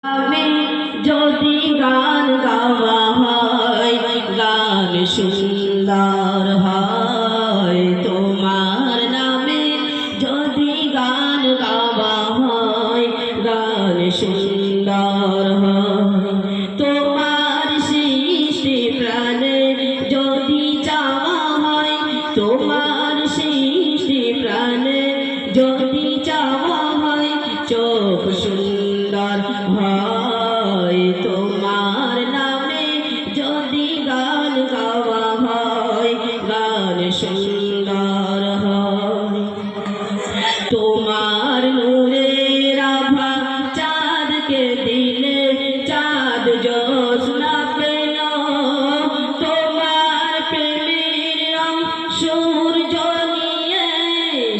আমি যদি গান গাওয়া হয়, গান সুন্দর হয়। তোমার নামে যদি গান গাওয়া হয়, গান সুন্দর হয়। তোমার সৃষ্টি প্রাণে যদি চাওয়া হয়, তোমার সৃষ্টি প্রাণে যদি চাওয়া হয়, চোখ সুন্দর হয়। তোমার নামে যদি গান গাওয়া হয়, গান সুন্দর হয়। তোমার নূরের আভা চাঁদকে দিলে চাঁদ জ্যোৎস্না পেল। তোমার প্রেমের রং সূর্য নিয়ে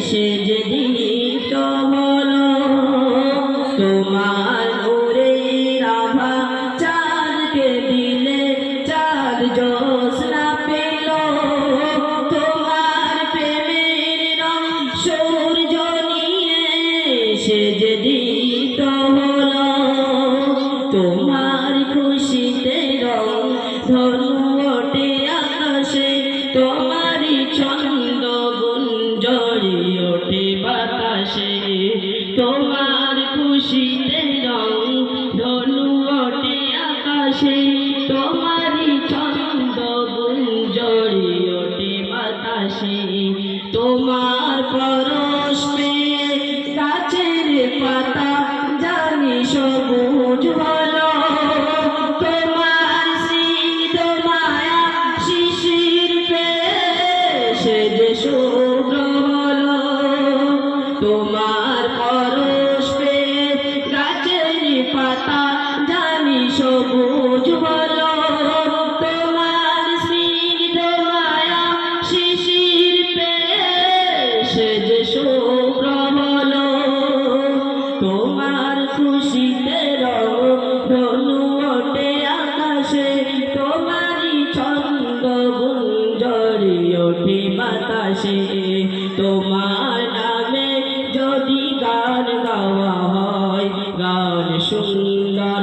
সে যে দীপ্ত হলো। তোমার নূরের আভা চাঁদকে দিলে চাঁদ জ্যোৎস্না পেল। তোমার প্রেমের রং সূর্য নিয়ে সে যে দীপ্ত হলো। তোমার খুশিতে রং ধনু ওঠে আকাশে, তোমারই ছন্দ গুঞ্জরি ওঠে বাতাসে। তোমার খুশিতে রং ধনু ওঠে আকাশে, তোমারই ছন্দ গুঞ্জরি ওঠে বাতাসে। তোমার পরশ পেয়ে গাছের পাতা জানি সবুজ হলো। তোমার স্নিগ্ধ মায়া শিশির পেয়ে সে যে শুভ্র হলো। তোমার পরশ পেয়ে গাছের পাতা জানি সবুজ হলো। তোমার স্নিগ্ধ মায়া শিশির পেয়ে সে যে শুভ্র হলো। তোমার খুশিতে রং ধনু ওঠে আকাশে, তোমারই ছন্দ গুঞ্জরি ওঠে বাতাসে। তোমার নামে যদি গান গাওয়া হয়, গান সুন্দর